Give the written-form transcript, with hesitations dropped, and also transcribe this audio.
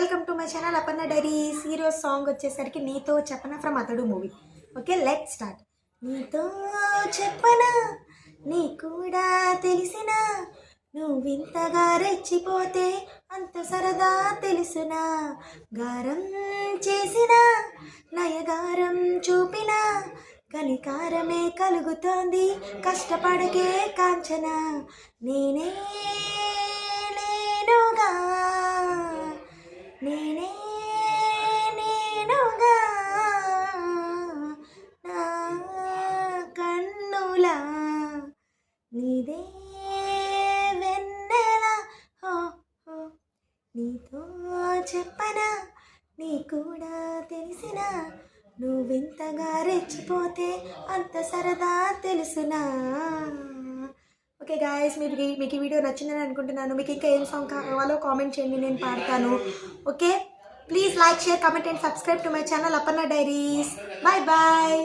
Welcome to my channel Aparna diaries. ఈరోజు song వచ్చేసరికి నీతో చెప్పనా ఫ్రమ్ అతడు మూవీ. Okay, let's start. నీతో చెప్పనా నీ కూడా తెలిసినా, నువ్వింతగా రెచ్చిపోతే అంత సరదా తెలుసునా, గారం చేసిన నయగారం చూపిన కలికారమే కలుగుతోంది, కష్టపడకే కాంచన. నేనే నేనుగా నేనే నేనుగా నా కన్నులా నీదే వెన్నెల. హో హో నీతో చెప్పనా నీ కూడా తెలిసినా, నువ్వింతగా రెచ్చిపోతే అంత సరదా తెలుసునా. ఓకే గాయస్, మీకు ఈ వీడియో నచ్చిందని అనుకుంటున్నాను. మీకు ఇంకా ఏం సాంగ్ కావాలో కామెంట్ చేయండి, నేను పాడతాను. Okay, please like, share, comment and subscribe to my channel Aparna diaries. Bye bye.